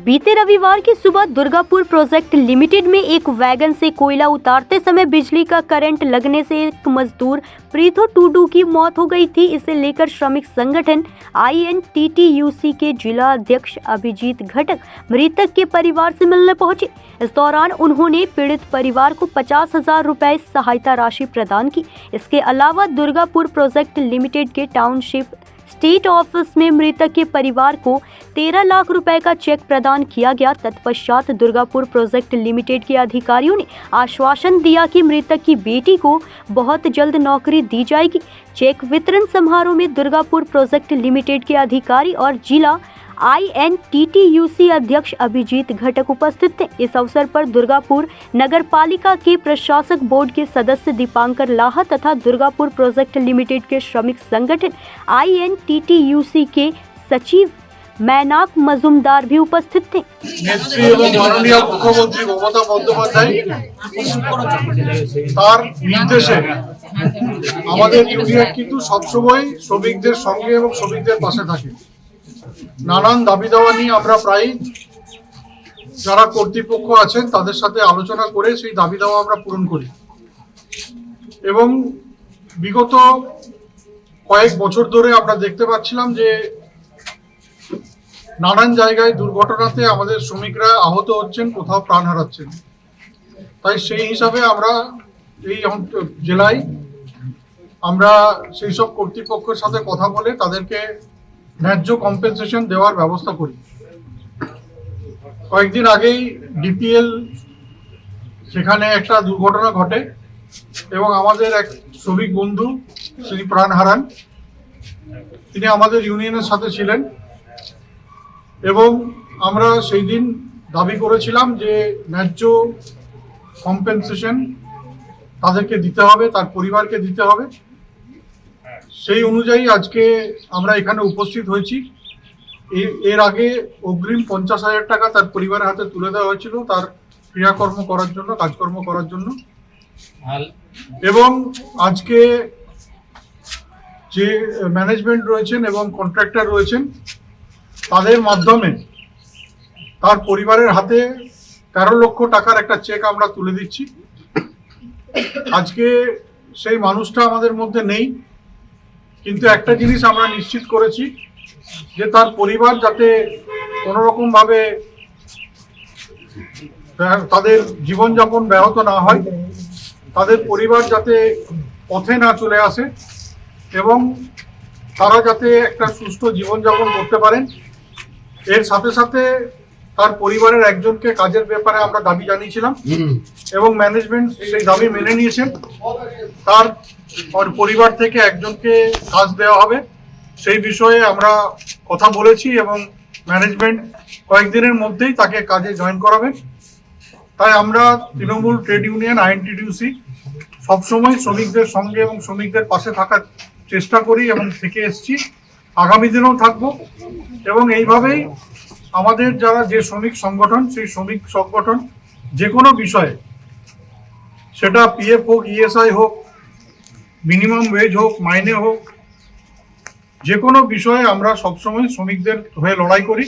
बीते रविवार की सुबह दुर्गापुर प्रोजेक्ट लिमिटेड में एक वैगन से कोयला उतारते समय बिजली का करंट लगने से एक मजदूर प्रीथो टूडू की मौत हो गई थी। इसे लेकर श्रमिक संगठन INTTUC के जिला अध्यक्ष अभिजीत घटक मृतक के परिवार से मिलने पहुंचे। इस दौरान उन्होंने पीड़ित परिवार को 50,000 रुपए सहायता राशि प्रदान की। इसके अलावा दुर्गापुर प्रोजेक्ट लिमिटेड के टाउनशिप स्टेट ऑफिस में मृतक के परिवार को 13 लाख रुपए का चेक प्रदान किया गया। तत्पश्चात दुर्गापुर प्रोजेक्ट लिमिटेड के अधिकारियों ने आश्वासन दिया कि मृतक की बेटी को बहुत जल्द नौकरी दी जाएगी। चेक वितरण समारोह में दुर्गापुर प्रोजेक्ट लिमिटेड के अधिकारी और जिला INTTUC अध्यक्ष अभिजीत घटक उपस्थित थे। इस अवसर पर दुर्गापुर नगर पालिका के प्रशासक बोर्ड के सदस्य दीपांकर लाहा तथा दुर्गापुर प्रोजेक्ट लिमिटेड के श्रमिक संगठन INTTUC के सचिव मैनाक मजुमदार भी उपस्थित थे। नेत्री এবং মাননীয় মুখ্যমন্ত্রী মমতা বন্দ্যোপাধ্যায় তার নির্দেশে আমাদের ইউনিয়ন কিন্তু সবসময় শ্রমিকদের সঙ্গে এবং শ্রমিকদের পাশে থাকে। নানান দাবি দাওয়া নিয়ে আমরা প্রায় যারা কর্তৃপক্ষ আছেন তাদের সাথে আলোচনা করে সেই দাবি দাওয়া আমরা পূরণ করি এবং বিগত কয়েক বছর ধরে আমরা দেখতে পাচ্ছিলাম যে নানান জায়গায় দুর্ঘটনাতে আমাদের শ্রমিকরা আহত হচ্ছেন, কোথাও প্রাণ হারাচ্ছেন। তাই সেই হিসাবে আমরা এই জেলায় আমরা সেই সব কর্তৃপক্ষের সাথে কথা বলে তাদেরকে ন্যায্য কম্পেনসেশন দেওয়ার ব্যবস্থা করি। কয়েকদিন আগেই DPL সেখানে একটা দুর্ঘটনা ঘটে এবং আমাদের এক শ্রমিক বন্ধু তিনি প্রাণ হারান। তিনি আমাদের ইউনিয়নের সাথে ছিলেন এবং আমরা সেই দিন দাবি করেছিলাম যে ন্যায্য কম্পেনসেশন তাদেরকে দিতে হবে, তার পরিবারকে দিতে হবে। সেই অনুযায়ী আজকে আমরা এখানে উপস্থিত হয়েছি। এর আগে অগ্রিম 50,000 টাকা তার পরিবারের হাতে তুলে দেওয়া হয়েছিল তার ক্রিয়াকর্ম করার জন্য, কাজকর্ম করার জন্য। এবং আজকে যে ম্যানেজমেন্ট রয়েছেন এবং কন্ট্রাক্টর রয়েছেন তাদের মাধ্যমে তার পরিবারের হাতে 13 লক্ষ টাকার একটা চেক আমরা তুলে দিচ্ছি। আজকে সেই মানুষটা আমাদের মধ্যে নেই, কিন্তু একটা জিনিস আমরা নিশ্চিত করেছি যে তার পরিবার যাতে কোনো রকম ভাবে তাদের জীবনযাপন ব্যাহত না হয়, তাদের পরিবার যাতে পথে না চলে আসে এবং তারা যাতে একটা সুস্থ জীবনযাপন করতে পারেন। এর সাথে সাথে তার পরিবারের একজনকে কাজের ব্যাপারে আমরা দাবি জানিয়েছিলাম এবং ম্যানেজমেন্ট সেই দাবি মেনে নিয়েছেন। তার পরিবার থেকে একজনকে কাজ দেওয়া হবে, সেই বিষয়ে আমরা কথা বলেছি এবং ম্যানেজমেন্ট কয়েকদিনের মধ্যেই তাকে কাজে জয়েন করাবেন। তাই আমরা তৃণমূল ট্রেড ইউনিয়ন INTTUC সবসময় শ্রমিকদের সঙ্গে এবং শ্রমিকদের পাশে থাকার চেষ্টা করি এবং থেকে এসছি, আগামী দিনেও থাকবো। এবং এইভাবেই আমাদের যারা যে শ্রমিক সংগঠন, সেই শ্রমিক সংগঠন যে কোনো বিষয়ে, সেটা PF হোক, ESI হোক, মিনিমাম ওয়েজ হোক, মাইনে হোক, যে কোনো বিষয়ে আমরা সবসময় শ্রমিকদের হয়ে লড়াই করি।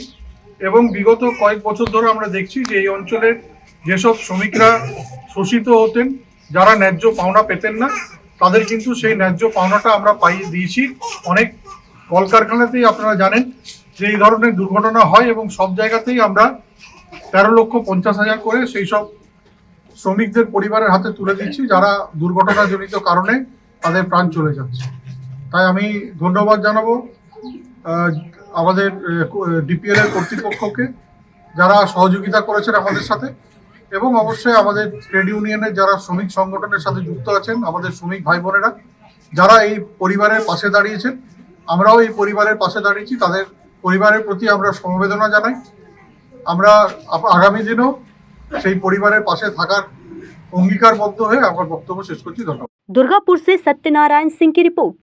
এবং বিগত কয়েক বছর ধরে আমরা দেখছি যে এই অঞ্চলের যেসব শ্রমিকরা শোষিত হতেন, যারা ন্যায্য পাওনা পেতেন না, তাদের কিন্তু সেই ন্যায্য পাওনাটা আমরা পাইয়ে দিয়েছি। অনেক কলকারখানাতেই আপনারা জানেন যে এই ধরনের দুর্ঘটনা হয় এবং সব জায়গাতেই আমরা 13,50,000 করে সেই সব শ্রমিকদের পরিবারের হাতে তুলে দিচ্ছি যারা দুর্ঘটনাজনিত কারণে তাদের প্রাণ চলে যাচ্ছে। তাই আমি ধন্যবাদ জানাবো আমাদের DPL এর কর্তৃপক্ষকে যারা সহযোগিতা করেছেন আমাদের সাথে, এবং অবশ্যই আমাদের ট্রেড ইউনিয়নের যারা শ্রমিক সংগঠনের সাথে যুক্ত আছেন, আমাদের শ্রমিক ভাই বোনেরা যারা এই পরিবারের পাশে দাঁড়িয়েছেন। আমরাও এই পরিবারের পাশে দাঁড়িয়েছি, তাদের পরিবারের প্রতি আমরা সমবেদনা জানাই। আমরা আগামী দিনেও সেই পরিবারের পাশে থাকার অঙ্গীকারবদ্ধ হয়ে আমার বক্তব্য শেষ করছি। ধন্যবাদ। दुर्गापुर से सत्यनारायण सिंह की रिपोर्ट।